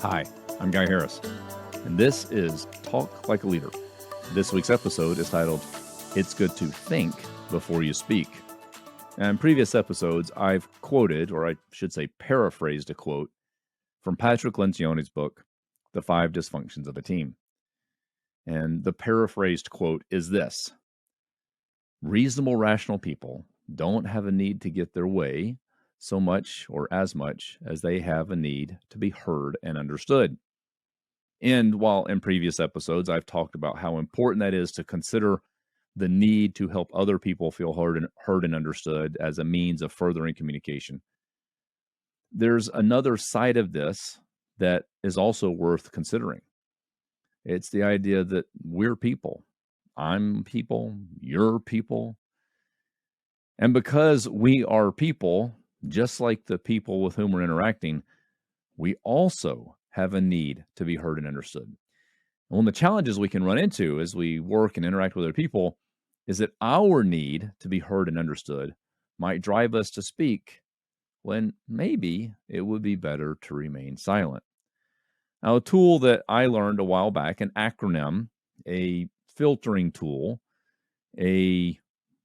Hi, I'm Guy Harris, and this is Talk Like a Leader. This week's episode is titled, It's Good to Think Before You Speak. And in previous episodes, I've quoted, or I should say paraphrased a quote from Patrick Lencioni's book, The 5 Dysfunctions of a Team. And the paraphrased quote is this: reasonable, rational people don't have a need to get their way so much or as much as they have a need to be heard and understood. And while in previous episodes I've talked about how important that is to consider the need to help other people feel heard and understood as a means of furthering communication, there's another side of this that is also worth considering. It's the idea that we're people. I'm people, you're people. And because we are people, just like the people with whom we're interacting, we also have a need to be heard and understood. And one of the challenges we can run into as we work and interact with other people is that our need to be heard and understood might drive us to speak when maybe it would be better to remain silent. Now, a tool that I learned a while back, an acronym, a filtering tool, a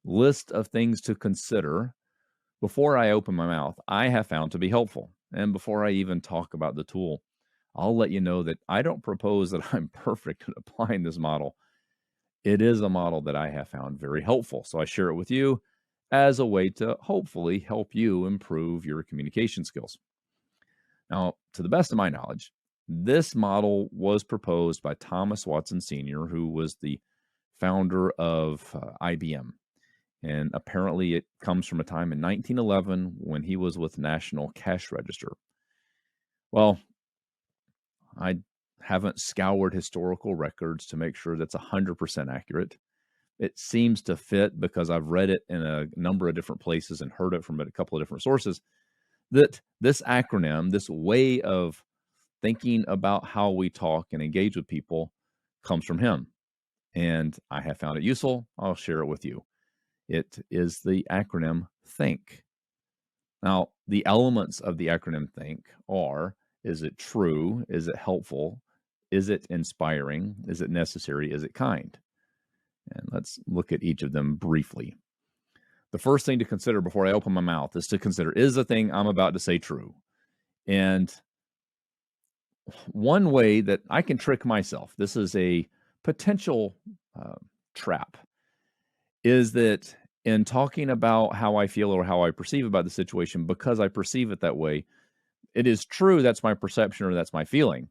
list of things to consider before I open my mouth, I have found to be helpful. And before I even talk about the tool, I'll let you know that I don't propose that I'm perfect at applying this model. It is a model that I have found very helpful. So I share it with you as a way to hopefully help you improve your communication skills. Now, to the best of my knowledge, this model was proposed by Thomas Watson Sr., who was the founder of IBM. And apparently it comes from a time in 1911 when he was with National Cash Register. Well, I haven't scoured historical records to make sure that's 100% accurate. It seems to fit because I've read it in a number of different places and heard it from a couple of different sources, that this acronym, this way of thinking about how we talk and engage with people, comes from him. And I have found it useful. I'll share it with you. It is the acronym THINK. Now, the elements of the acronym THINK are: is it true? Is it helpful? Is it inspiring? Is it necessary? Is it kind? And let's look at each of them briefly. The first thing to consider before I open my mouth is to consider, is the thing I'm about to say true? And one way that I can trick myself, this is a potential trap, is that in talking about how I feel or how I perceive about the situation, because I perceive it that way, it is true that's my perception or that's my feeling.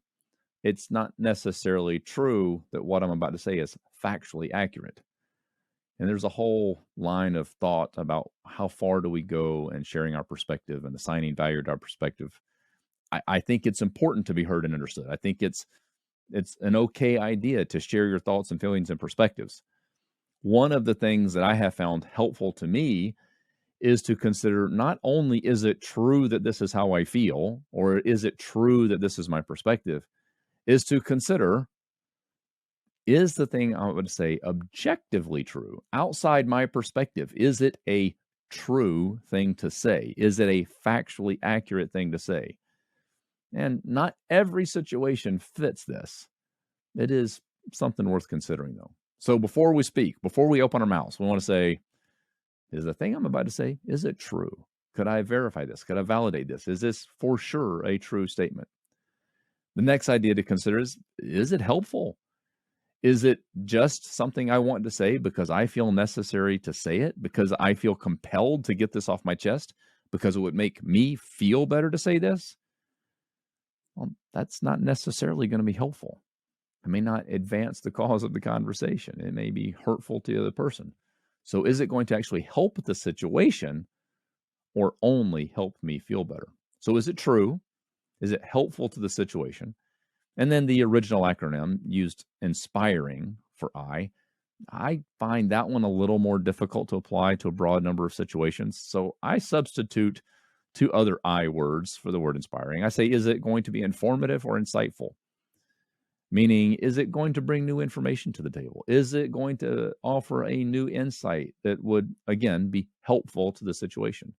It's not necessarily true that what I'm about to say is factually accurate. And there's a whole line of thought about how far do we go in sharing our perspective and assigning value to our perspective. I think it's important to be heard and understood. I think it's an okay idea to share your thoughts and feelings and perspectives. One of the things that I have found helpful to me is to consider, not only is it true that this is how I feel, or is it true that this is my perspective, is to consider, is the thing I would say objectively true, outside my perspective? Is it a true thing to say? Is it a factually accurate thing to say? And not every situation fits this. It is something worth considering, though. So before we speak, before we open our mouths, we want to say, is the thing I'm about to say, is it true? Could I verify this? Could I validate this? Is this for sure a true statement? The next idea to consider is it helpful? Is it just something I want to say because I feel necessary to say it, because I feel compelled to get this off my chest, because it would make me feel better to say this? Well, that's not necessarily going to be helpful. It may not advance the cause of the conversation. It may be hurtful to the other person. So is it going to actually help the situation or only help me feel better? So is it true? Is it helpful to the situation? And then the original acronym used inspiring for I. I find that one a little more difficult to apply to a broad number of situations. So I substitute two other I words for the word inspiring. I say, is it going to be informative or insightful? Meaning, is it going to bring new information to the table? Is it going to offer a new insight that would, again, be helpful to the situation?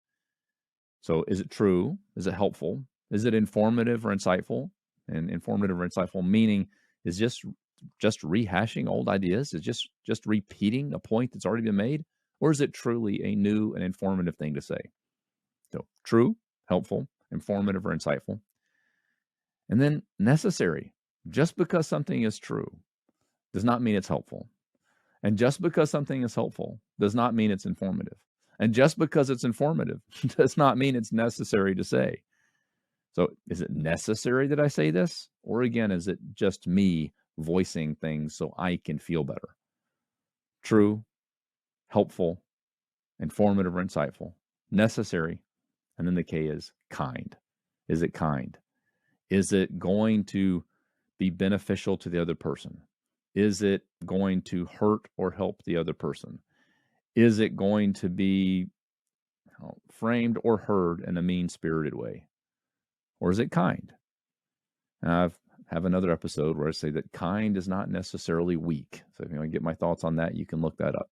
So is it true? Is it helpful? Is it informative or insightful? and informative or insightful meaning is just rehashing old ideas? Is just repeating a point that's already been made? Or is it truly a new and informative thing to say? So true, helpful, informative, or insightful. And then necessary. Just because something is true does not mean it's helpful. And just because something is helpful does not mean it's informative. And just because it's informative does not mean it's necessary to say. So is it necessary that I say this? Or again, is it just me voicing things so I can feel better? True, helpful, informative, or insightful, necessary. And then the K is kind. Is it kind? Is it going to be beneficial to the other person? Is it going to hurt or help the other person? Is it going to be framed or heard in a mean-spirited way? Or is it kind? And I have another episode where I say that kind is not necessarily weak. So if you want to get my thoughts on that, you can look that up.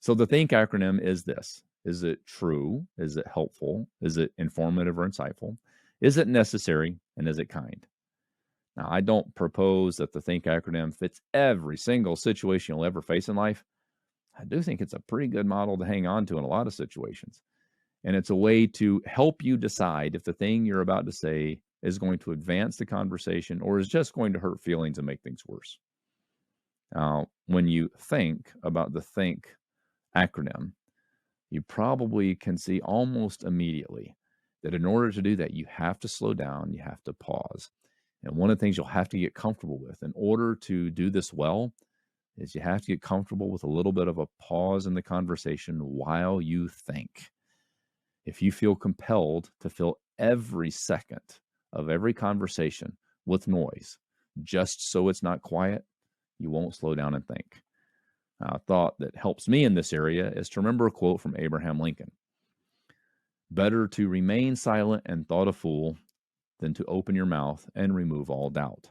So the THINK acronym is this. Is it true? Is it helpful? Is it informative or insightful? Is it necessary? And is it kind? Now, I don't propose that the THINK acronym fits every single situation you'll ever face in life. I do think it's a pretty good model to hang on to in a lot of situations. And it's a way to help you decide if the thing you're about to say is going to advance the conversation or is just going to hurt feelings and make things worse. Now, when you think about the THINK acronym, you probably can see almost immediately that in order to do that, you have to slow down, you have to pause. And one of the things you'll have to get comfortable with in order to do this well is you have to get comfortable with a little bit of a pause in the conversation while you think. If you feel compelled to fill every second of every conversation with noise, just so it's not quiet, you won't slow down and think. A thought that helps me in this area is to remember a quote from Abraham Lincoln. Better to remain silent and thought a fool than to open your mouth and remove all doubt.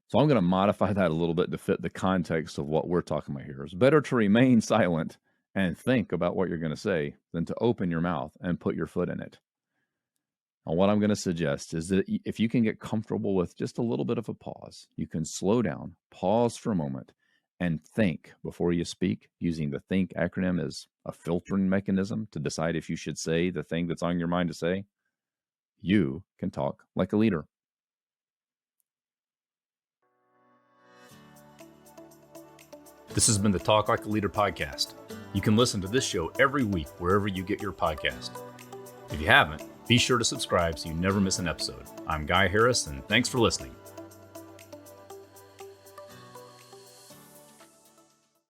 So I'm going to modify that a little bit to fit the context of what we're talking about here. It's better to remain silent and think about what you're going to say than to open your mouth and put your foot in it. Now, what I'm going to suggest is that if you can get comfortable with just a little bit of a pause, you can slow down, pause for a moment, and think before you speak, using the THINK acronym as a filtering mechanism to decide if you should say the thing that's on your mind to say. You can talk like a leader. This has been the Talk Like a Leader podcast. You can listen to this show every week wherever you get your podcast. If you haven't, be sure to subscribe so you never miss an episode. I'm Guy Harris, and thanks for listening.